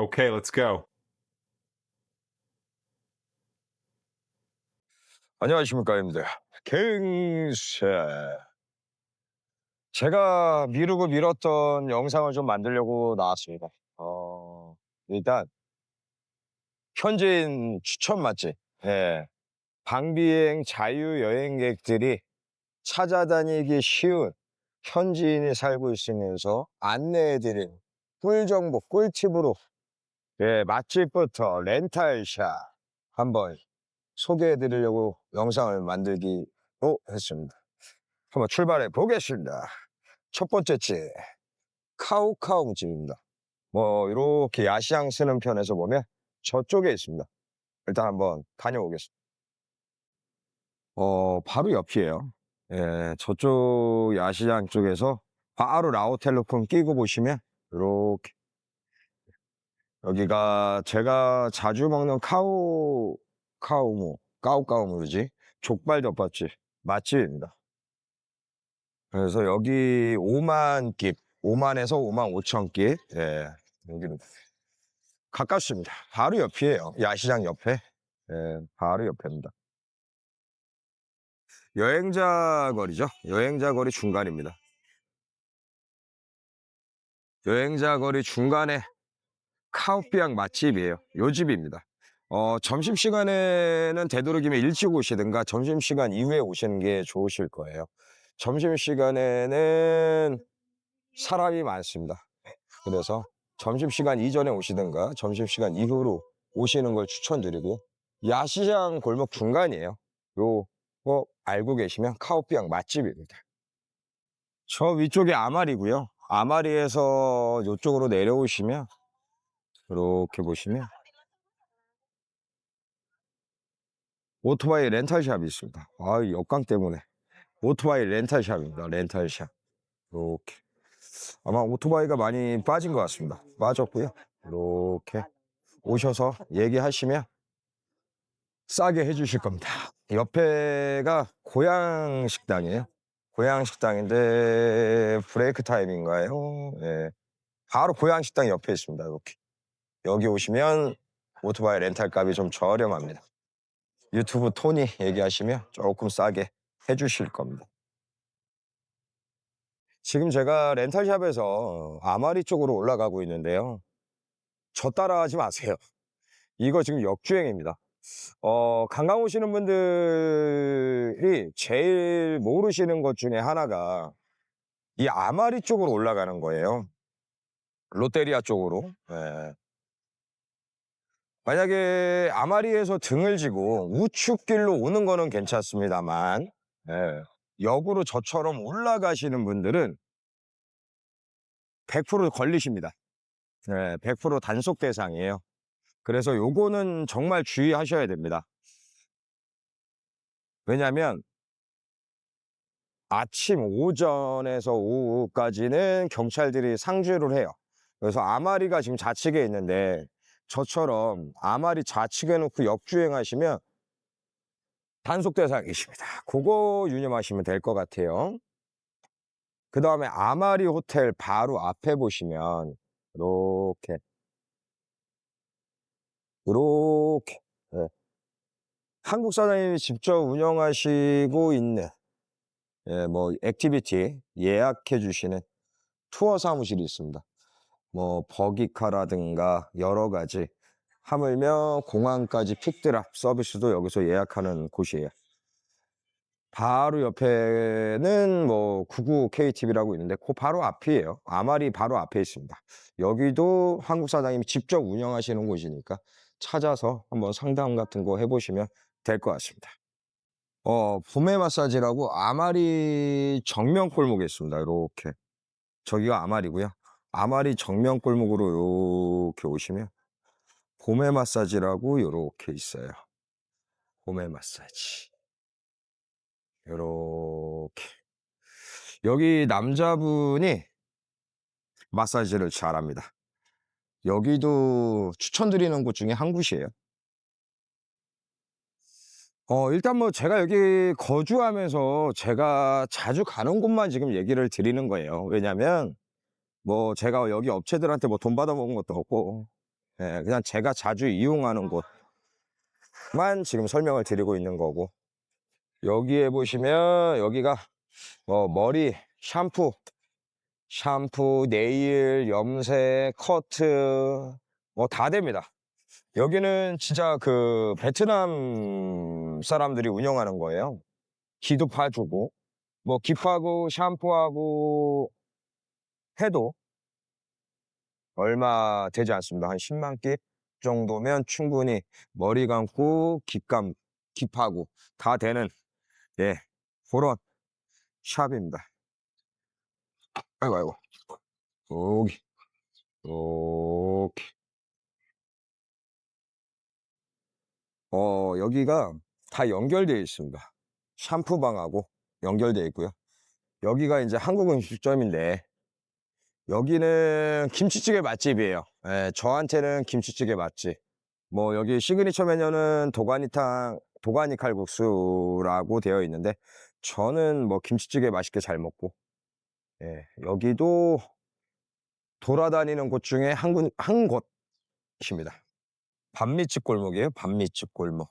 Okay, let's go. 안녕하십니까, 여러분들. 갱세. 제가 미루고 미뤘던 영상을 좀 만들려고 나왔습니다. 일단, 현지인 추천 맛집. 예. 방비행 자유여행객들이 찾아다니기 쉬운 현지인이 살고 있으면서 안내해드린 꿀정보, 꿀팁으로 예, 맛집부터 렌탈샵 한번 소개해드리려고 영상을 만들기로 했습니다. 한번 출발해 보겠습니다. 첫 번째 집, 카우카우 집입니다. 뭐 이렇게 야시장 쓰는 편에서 보면 저쪽에 있습니다. 일단 한번 다녀오겠습니다. 바로 옆이에요. 예, 저쪽 야시장 쪽에서 바로 라오텔레콤 끼고 보시면 이렇게 여기가 제가 자주 먹는 까우까우무지 족발 덮밥집 맛집입니다. 그래서 여기 5만 깁, 5만에서 5만 5천 깁, 예, 여기는 가깝습니다. 바로 옆이에요. 야시장 옆에, 예, 바로 옆입니다. 여행자 거리죠. 여행자 거리 중간입니다. 여행자 거리 중간에 카오피앙 맛집이에요. 요 집입니다. 점심시간에는 되도록이면 일찍 오시든가 점심시간 이후에 오시는 게 좋으실 거예요. 점심시간에는 사람이 많습니다. 그래서 점심시간 이전에 오시든가 점심시간 이후로 오시는 걸 추천드리고, 야시장 골목 중간이에요. 요거 알고 계시면 카오피앙 맛집입니다. 저 위쪽이 아마리고요. 아마리에서 이쪽으로 내려오시면 이렇게 보시면 오토바이 렌탈샵이 있습니다. 역광 때문에 오토바이 렌탈샵입니다. 렌탈샵. 이렇게 아마 오토바이가 많이 빠진 것 같습니다. 빠졌고요. 이렇게 오셔서 얘기하시면 싸게 해주실 겁니다. 옆에가 고향 식당이에요. 고향 식당인데 브레이크 타임인가요? 예. 바로 고향 식당 옆에 있습니다. 이렇게 여기 오시면 오토바이 렌탈 값이 좀 저렴합니다. 유튜브 토니 얘기하시면 조금 싸게 해주실 겁니다. 지금 제가 렌탈샵에서 아마리 쪽으로 올라가고 있는데요. 저 따라하지 마세요. 이거 지금 역주행입니다. 관광 오시는 분들이 제일 모르시는 것 중에 하나가 이 아마리 쪽으로 올라가는 거예요. 롯데리아 쪽으로. 예. 만약에 아마리에서 등을 지고 우측길로 오는 거는 괜찮습니다만, 예, 역으로 저처럼 올라가시는 분들은 100% 걸리십니다. 예, 100% 단속 대상이에요. 그래서 요거는 정말 주의하셔야 됩니다. 왜냐면 아침 오전에서 오후까지는 경찰들이 상주를 해요. 그래서 아마리가 지금 좌측에 있는데 저처럼 아마리 좌측에 놓고 역주행하시면 단속 대상이십니다. 그거 유념하시면 될 것 같아요. 그 다음에 아마리 호텔 바로 앞에 보시면 이렇게 네. 한국 사장님이 직접 운영하시고 있는, 예, 뭐 액티비티 예약해 주시는 투어 사무실이 있습니다. 뭐 버기카라든가 여러 가지, 하물며 공항까지 픽드랍 서비스도 여기서 예약하는 곳이에요. 바로 옆에는 뭐 99KTV라고 있는데 그 바로 앞이에요. 아마리 바로 앞에 있습니다. 여기도 한국 사장님이 직접 운영하시는 곳이니까 찾아서 한번 상담 같은 거 해보시면 될 것 같습니다. 봄의 마사지라고 아마리 정면 골목에 있습니다. 이렇게 저기가 아마리고요. 아마리 정면 골목으로 이렇게 오시면 봄의 마사지라고 이렇게 있어요. 봄의 마사지 이렇게 여기 남자분이 마사지를 잘합니다. 여기도 추천드리는 곳 중에 한 곳이에요. 일단 뭐 제가 여기 거주하면서 제가 자주 가는 곳만 지금 얘기를 드리는 거예요. 왜냐면 뭐 제가 여기 업체들한테 뭐 돈 받아 먹은 것도 없고, 예, 그냥 제가 자주 이용하는 곳만 지금 설명을 드리고 있는 거고, 여기에 보시면 여기가 머리, 샴푸, 네일, 염색, 커트 뭐 다 됩니다. 여기는 진짜 그 베트남 사람들이 운영하는 거예요. 기도 봐주고 뭐 깁하고 샴푸하고 해도 얼마 되지 않습니다. 한 10만 깁 정도면 충분히 머리 감고 깁하고 다 되는, 예, 그런 샵입니다. 아이고 아이고. 여기 이렇게 여기가 다 연결되어 있습니다. 샴푸방하고 연결되어 있고요. 여기가 이제 한국 음식점인데 여기는 김치찌개 맛집이에요. 예, 저한테는 김치찌개 맛집. 뭐 여기 시그니처 메뉴는 도가니 칼국수라고 되어 있는데 저는 뭐 김치찌개 맛있게 잘 먹고, 예, 여기도 돌아다니는 곳 중에 한 곳입니다. 반미집 골목이에요. 반미집 골목.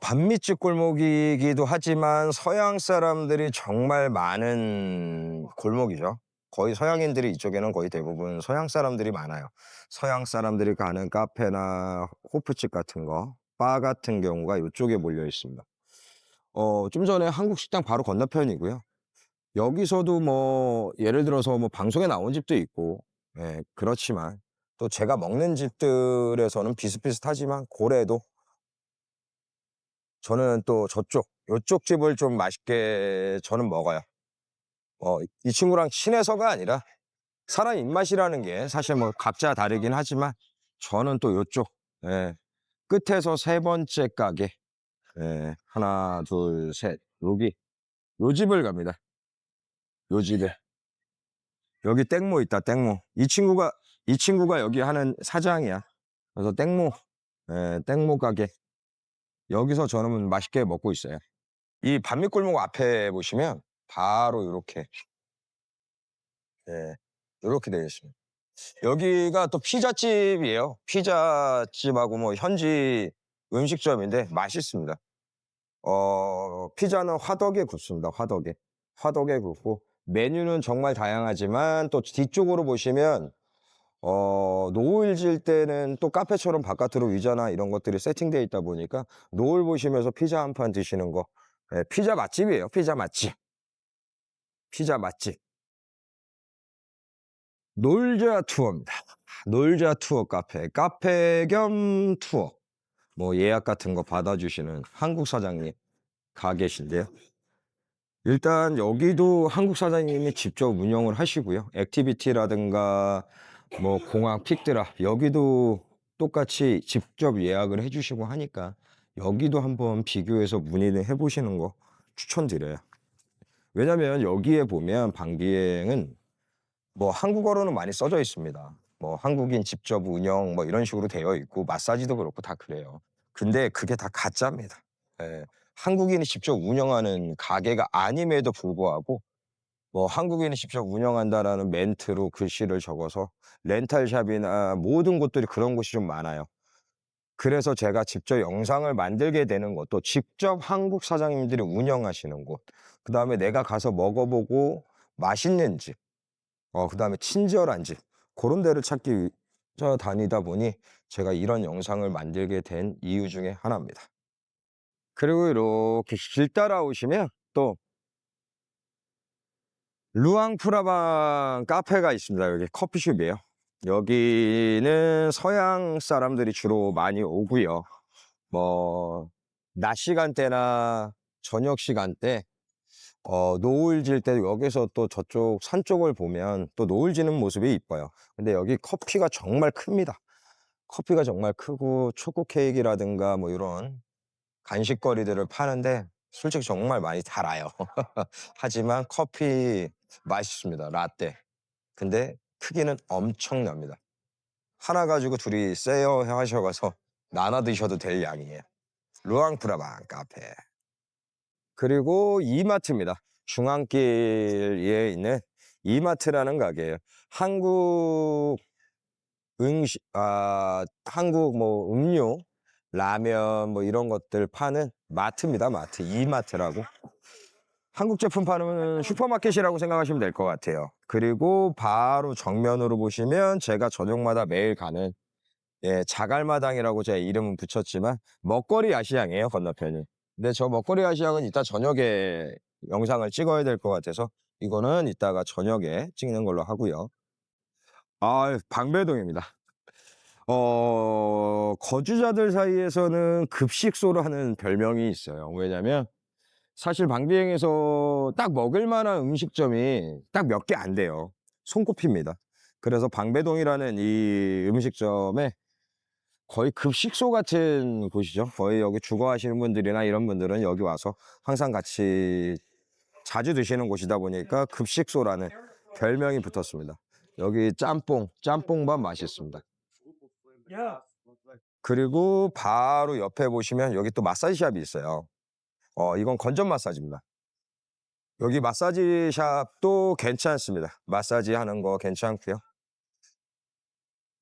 반미집 골목이기도 하지만 서양 사람들이 정말 많은 골목이죠. 거의 서양인들이 이쪽에는 거의 대부분 서양 사람들이 많아요. 서양 사람들이 가는 카페나 호프집 같은 거, 바 같은 경우가 이쪽에 몰려 있습니다. 좀 전에 한국 식당 바로 건너편이고요. 여기서도 뭐 예를 들어서 뭐 방송에 나온 집도 있고, 예, 그렇지만 또 제가 먹는 집들에서는 비슷비슷하지만 고래도 저는 또 요쪽 집을 좀 맛있게 저는 먹어요. 이 친구랑 친해서가 아니라 사람 입맛이라는 게 사실 뭐 각자 다르긴 하지만 저는 또 요쪽, 예, 끝에서 세 번째 가게, 예, 하나, 둘, 셋, 요 집을 갑니다. 요 집에. 여기 땡모 있다, 땡모. 이 친구가 여기 하는 사장이야. 그래서 땡모, 예, 땡모 가게. 여기서 저는 맛있게 먹고 있어요. 이 반미골목 앞에 보시면 바로 요렇게 되어 있습니다. 여기가 또 피자집이에요. 피자집하고 뭐 현지 음식점인데 맛있습니다. 피자는 화덕에 굽습니다. 화덕에 굽고 메뉴는 정말 다양하지만 또 뒤쪽으로 보시면 노을 질 때는 또 카페처럼 바깥으로 의자나 이런 것들이 세팅되어 있다 보니까 노을 보시면서 피자 한 판 드시는 거, 예, 피자 맛집이에요. 피자 맛집. 놀자 투어입니다. 놀자 투어 카페 겸 투어. 뭐 예약 같은 거 받아주시는 한국 사장님 가 계신데요. 일단 여기도 한국 사장님이 직접 운영을 하시고요. 액티비티라든가 뭐 공항 픽드랍 여기도 똑같이 직접 예약을 해주시고 하니까 여기도 한번 비교해서 문의를 해보시는 거 추천드려요. 왜냐면 여기에 보면 방비행은 뭐 한국어로는 많이 써져 있습니다. 뭐 한국인 직접 운영 뭐 이런 식으로 되어 있고 마사지도 그렇고 다 그래요. 근데 그게 다 가짜입니다. 예. 한국인이 직접 운영하는 가게가 아님에도 불구하고 뭐 한국인이 직접 운영한다라는 멘트로 글씨를 적어서 렌탈샵이나 모든 곳들이 그런 곳이 좀 많아요. 그래서 제가 직접 영상을 만들게 되는 것도 직접 한국 사장님들이 운영하시는 곳, 그다음에 내가 가서 먹어보고 맛있는 집, 그다음에 친절한 집, 그런 데를 찾기 위해서 다니다 보니 제가 이런 영상을 만들게 된 이유 중에 하나입니다. 그리고 이렇게 길 따라오시면 또 루앙프라방 카페가 있습니다. 여기 커피숍이에요. 여기는 서양 사람들이 주로 많이 오고요. 뭐 낮 시간대나 저녁 시간대, 노을 질 때 여기서 또 저쪽 산 쪽을 보면 또 노을 지는 모습이 이뻐요. 근데 여기 커피가 정말 큽니다. 커피가 정말 크고 초코 케이크라든가 뭐 이런 간식거리들을 파는데 솔직히 정말 많이 달아요. 하지만 커피 맛있습니다. 라떼. 근데 크기는 엄청납니다. 하나 가지고 둘이 세어 하셔가서 나눠 드셔도 될 양이에요. 루앙프라방 카페. 그리고 이마트입니다. 중앙길에 있는 이마트라는 가게예요. 한국 한국 뭐 음료, 라면 뭐 이런 것들 파는 마트입니다. 마트. 이마트라고. 한국 제품 파는 슈퍼마켓이라고 생각하시면 될 것 같아요. 그리고 바로 정면으로 보시면 제가 저녁마다 매일 가는 자갈마당이라고 제 이름은 붙였지만 먹거리 야시장이에요, 건너편이. 근데 저 먹거리 야시장은 이따 저녁에 영상을 찍어야 될 것 같아서 이거는 이따가 저녁에 찍는 걸로 하고요. 방배동입니다. 거주자들 사이에서는 급식소라는 별명이 있어요. 왜냐면 사실 방비행에서 딱 먹을 만한 음식점이 딱 몇 개 안 돼요. 손꼽힙니다. 그래서 방배동이라는 이 음식점에 거의 급식소 같은 곳이죠. 거의 여기 주거하시는 분들이나 이런 분들은 여기 와서 항상 같이 자주 드시는 곳이다 보니까 급식소라는 별명이 붙었습니다. 여기 짬뽕밥 맛있습니다. 그리고 바로 옆에 보시면 여기 또 마사지샵이 있어요. 이건 건전 마사지입니다. 여기 마사지 샵도 괜찮습니다. 마사지 하는 거 괜찮고요.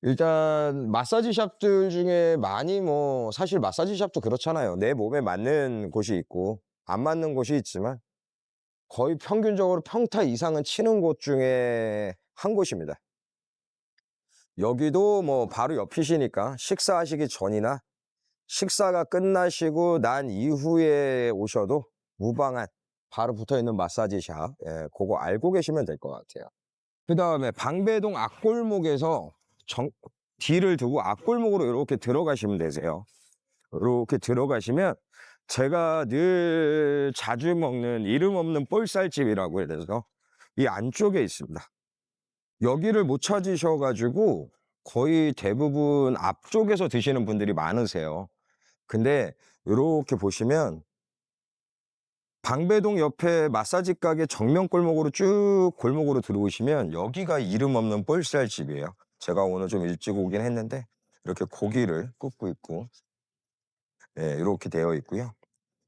일단 마사지 샵들 중에 많이 뭐 사실 마사지 샵도 그렇잖아요. 내 몸에 맞는 곳이 있고 안 맞는 곳이 있지만 거의 평균적으로 평타 이상은 치는 곳 중에 한 곳입니다. 여기도 뭐 바로 옆이시니까 식사하시기 전이나 식사가 끝나시고 난 이후에 오셔도 무방한 바로 붙어있는 마사지 샵, 그거 알고 계시면 될 것 같아요. 그 다음에 방배동 앞골목에서 뒤를 두고 앞골목으로 이렇게 들어가시면 되세요. 이렇게 들어가시면 제가 늘 자주 먹는 이름 없는 볼살집이라고 해서 이 안쪽에 있습니다. 여기를 못 찾으셔가지고 거의 대부분 앞쪽에서 드시는 분들이 많으세요. 근데 이렇게 보시면 방배동 옆에 마사지 가게 정면 골목으로 쭉 골목으로 들어오시면 여기가 이름 없는 볼살집이에요. 제가 오늘 좀 일찍 오긴 했는데 이렇게 고기를 굽고 있고 이렇게 되어 있고요.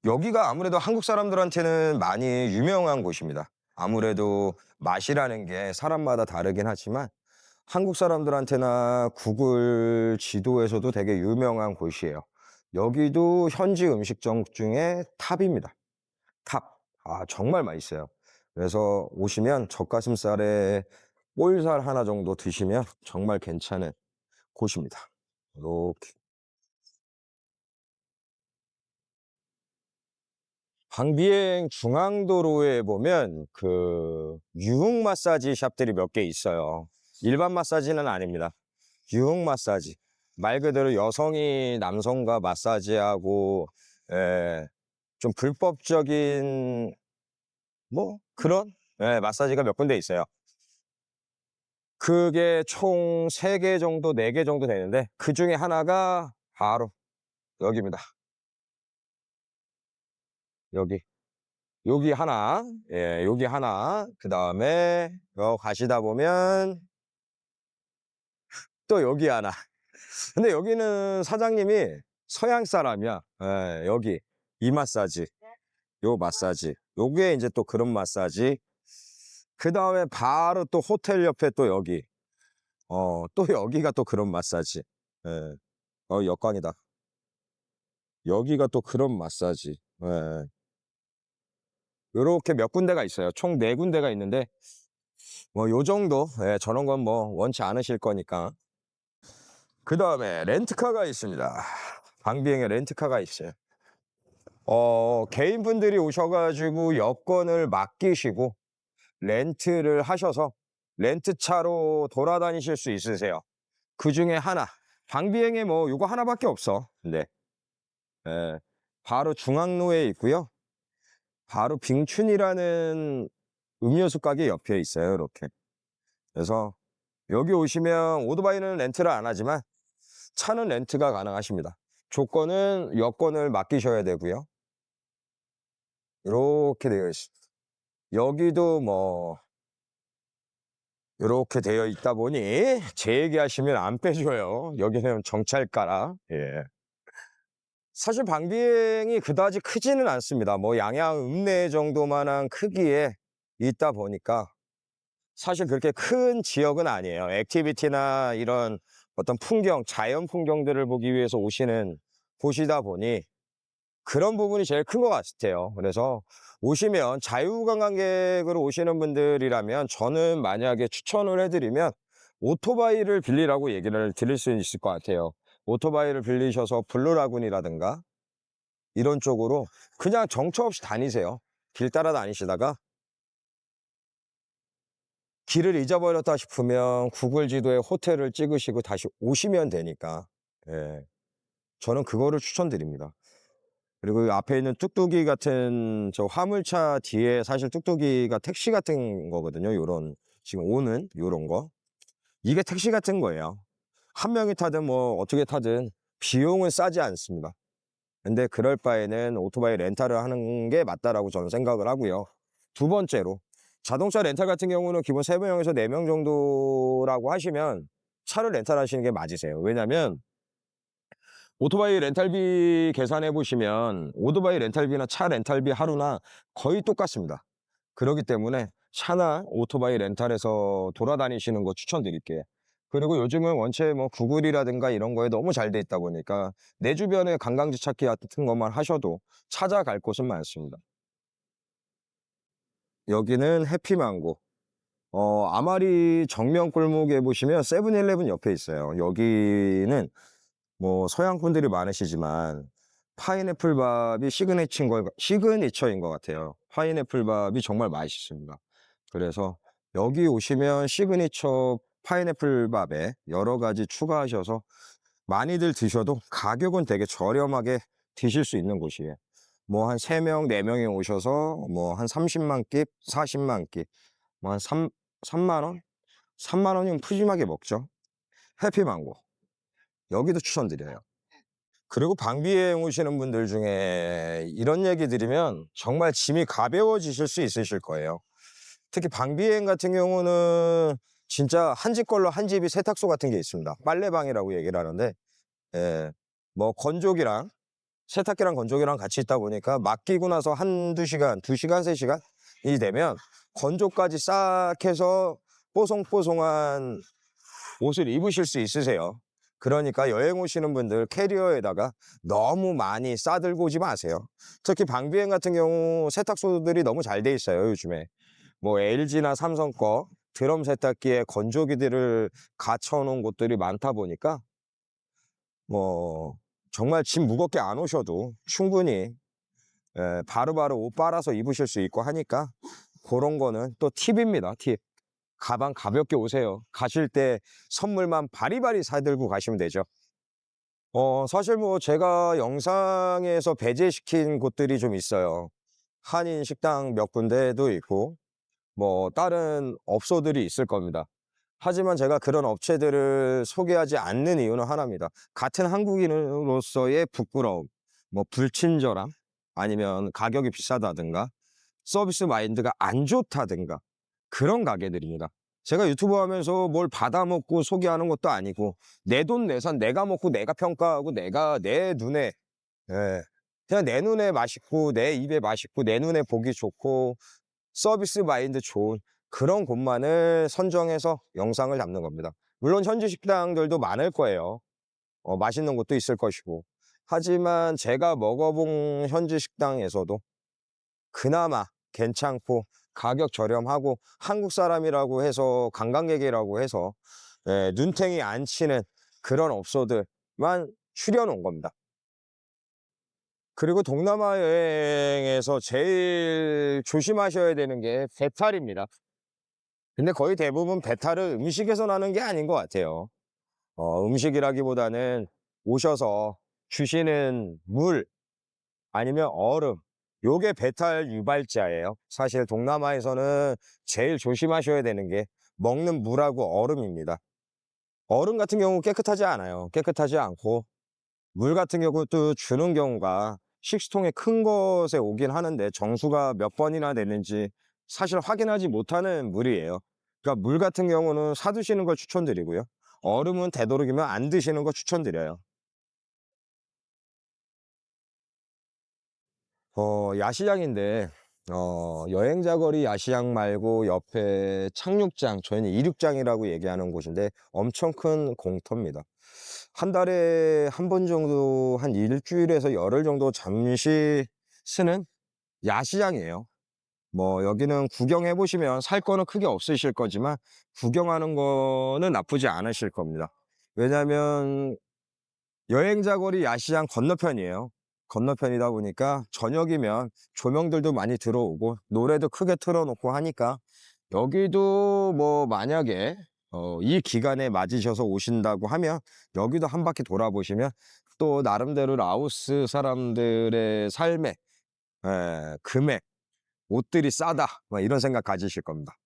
여기가 아무래도 한국 사람들한테는 많이 유명한 곳입니다. 아무래도 맛이라는 게 사람마다 다르긴 하지만 한국 사람들한테나 구글 지도에서도 되게 유명한 곳이에요. 여기도 현지 음식점 중에 탑입니다. 탑. 정말 맛있어요. 그래서 오시면 젖가슴살에 볼살 하나 정도 드시면 정말 괜찮은 곳입니다. 이렇게. 방비행 중앙도로에 보면 유흥 마사지 샵들이 몇 개 있어요. 일반 마사지는 아닙니다. 유흥 마사지. 말 그대로 여성이 남성과 마사지하고, 좀 불법적인, 뭐, 그런, 마사지가 몇 군데 있어요. 그게 총 3개 정도, 4개 정도 되는데, 그 중에 하나가 바로 여기입니다. 여기. 여기 하나, 여기 하나, 그 다음에, 가시다 보면, 또 여기 하나. 근데 여기는 사장님이 서양 사람이야. 여기. 이 마사지. 요 마사지. 요게 이제 또 그런 마사지. 그 다음에 바로 또 호텔 옆에 또 여기. 또 여기가 또 그런 마사지. 예. 역광이다. 여기가 또 그런 마사지. 요렇게 몇 군데가 있어요. 총 4군데가 있는데, 뭐, 요 정도, 저런 건 뭐, 원치 않으실 거니까. 그 다음에 렌트카가 있습니다. 방비행에 렌트카가 있어요. 개인분들이 오셔가지고 여권을 맡기시고, 렌트를 하셔서, 렌트차로 돌아다니실 수 있으세요. 그 중에 하나. 방비행에 뭐, 요거 하나밖에 없어. 근데, 바로 중앙로에 있고요. 바로 빙춘이라는 음료수 가게 옆에 있어요. 이렇게. 그래서 여기 오시면 오토바이는 렌트를 안 하지만 차는 렌트가 가능하십니다. 조건은 여권을 맡기셔야 되고요. 이렇게 되어 있습니다. 여기도 뭐 이렇게 되어 있다 보니 제 얘기하시면 안 빼줘요. 여기는 정찰가라. 사실 방비행이 그다지 크지는 않습니다. 뭐 양양 읍내 정도만한 크기에 있다 보니까 사실 그렇게 큰 지역은 아니에요. 액티비티나 이런 어떤 풍경, 자연 풍경들을 보기 위해서 오시는 곳이다 보니 그런 부분이 제일 큰 것 같아요. 그래서 오시면 자유관광객으로 오시는 분들이라면 저는 만약에 추천을 해드리면 오토바이를 빌리라고 얘기를 드릴 수 있을 것 같아요. 오토바이를 빌리셔서 블루라군이라든가 이런 쪽으로 그냥 정처 없이 다니세요. 길 따라 다니시다가 길을 잊어버렸다 싶으면 구글 지도에 호텔을 찍으시고 다시 오시면 되니까. 예, 저는 그거를 추천드립니다. 그리고 이 앞에 있는 뚝뚝이 같은 저 화물차 뒤에 사실 뚝뚝이가 택시 같은 거거든요. 요런 지금 오는 요런 거. 이게 택시 같은 거예요. 한 명이 타든 뭐 어떻게 타든 비용은 싸지 않습니다. 근데 그럴 바에는 오토바이 렌탈을 하는 게 맞다라고 저는 생각을 하고요. 두 번째로 자동차 렌탈 같은 경우는 기본 3명에서 4명 정도라고 하시면 차를 렌탈하시는 게 맞으세요. 왜냐면 오토바이 렌탈비 계산해 보시면 오토바이 렌탈비나 차 렌탈비 하루나 거의 똑같습니다. 그렇기 때문에 차나 오토바이 렌탈해서 돌아다니시는 거 추천드릴게요. 그리고 요즘은 원체 뭐 구글이라든가 이런 거에 너무 잘 돼 있다 보니까 내 주변에 관광지 찾기 같은 것만 하셔도 찾아갈 곳은 많습니다. 여기는 해피망고. 아마리 정면 골목에 보시면 세븐일레븐 옆에 있어요. 여기는 뭐 서양분들이 많으시지만 파인애플 밥이 시그니처인 것 같아요. 파인애플 밥이 정말 맛있습니다. 그래서 여기 오시면 시그니처 파인애플 밥에 여러 가지 추가하셔서 많이들 드셔도 가격은 되게 저렴하게 드실 수 있는 곳이에요. 뭐 한 3명, 4명이 오셔서 뭐 한 30만 끼, 40만 끼, 뭐 한 3만 원? 3만 원이면 푸짐하게 먹죠. 해피망고. 여기도 추천드려요. 그리고 방비행 오시는 분들 중에 이런 얘기 드리면 정말 짐이 가벼워지실 수 있으실 거예요. 특히 방비행 같은 경우는 진짜 한 집 걸로 한 집이 세탁소 같은 게 있습니다. 빨래방이라고 얘기를 하는데, 예, 뭐 건조기랑 세탁기랑 건조기랑 같이 있다 보니까 맡기고 나서 한두 시간, 2시간, 3시간이 되면 건조까지 싹 해서 뽀송뽀송한 옷을 입으실 수 있으세요. 그러니까 여행 오시는 분들 캐리어에다가 너무 많이 싸들고 오지 마세요. 특히 방비행 같은 경우 세탁소들이 너무 잘 돼 있어요, 요즘에. 뭐 LG나 삼성 거 드럼 세탁기에 건조기들을 갖춰 놓은 곳들이 많다 보니까 뭐 정말 짐 무겁게 안 오셔도 충분히 바로바로 옷 빨아서 입으실 수 있고 하니까 그런 거는 또 팁입니다, 팁. 가방 가볍게 오세요. 가실 때 선물만 바리바리 사들고 가시면 되죠. 사실 뭐 제가 영상에서 배제시킨 곳들이 좀 있어요. 한인 식당 몇 군데도 있고, 뭐 다른 업소들이 있을 겁니다. 하지만 제가 그런 업체들을 소개하지 않는 이유는 하나입니다. 같은 한국인으로서의 부끄러움, 뭐 불친절함, 아니면 가격이 비싸다든가, 서비스 마인드가 안 좋다든가, 그런 가게들입니다. 제가 유튜브 하면서 뭘 받아먹고 소개하는 것도 아니고, 내 돈 내산 내가 먹고 내가 평가하고 내가 내 눈에, 예, 그냥 내 눈에 맛있고, 내 입에 맛있고, 내 눈에 보기 좋고, 서비스 마인드 좋은 그런 곳만을 선정해서 영상을 담는 겁니다. 물론 현지 식당들도 많을 거예요. 맛있는 곳도 있을 것이고. 하지만 제가 먹어본 현지 식당에서도 그나마 괜찮고 가격 저렴하고 한국 사람이라고 해서 관광객이라고 해서 눈탱이 안 치는 그런 업소들만 추려놓은 겁니다. 그리고 동남아 여행에서 제일 조심하셔야 되는 게 배탈입니다. 근데 거의 대부분 배탈은 음식에서 나는 게 아닌 것 같아요. 음식이라기보다는 오셔서 주시는 물 아니면 얼음, 요게 배탈 유발자예요. 사실 동남아에서는 제일 조심하셔야 되는 게 먹는 물하고 얼음입니다. 얼음 같은 경우 깨끗하지 않아요. 깨끗하지 않고 물 같은 경우도 주는 경우가 식수통에 큰 것에 오긴 하는데 정수가 몇 번이나 되는지 사실 확인하지 못하는 물이에요. 그러니까 물 같은 경우는 사 드시는 걸 추천드리고요. 얼음은 되도록이면 안 드시는 거 추천드려요. 야시장인데 여행자 거리 야시장 말고 옆에 착륙장, 저희는 이륙장이라고 얘기하는 곳인데 엄청 큰 공터입니다. 한 달에 한 번 정도, 한 일주일에서 열흘 정도 잠시 쓰는 야시장이에요. 뭐 여기는 구경해 보시면 살 거는 크게 없으실 거지만 구경하는 거는 나쁘지 않으실 겁니다. 왜냐하면 여행자 거리 야시장 건너편이에요. 건너편이다 보니까 저녁이면 조명들도 많이 들어오고 노래도 크게 틀어 놓고 하니까 여기도 뭐 만약에 이 기간에 맞으셔서 오신다고 하면 여기도 한 바퀴 돌아보시면 또 나름대로 라오스 사람들의 삶의 금액, 옷들이 싸다 막 이런 생각 가지실 겁니다.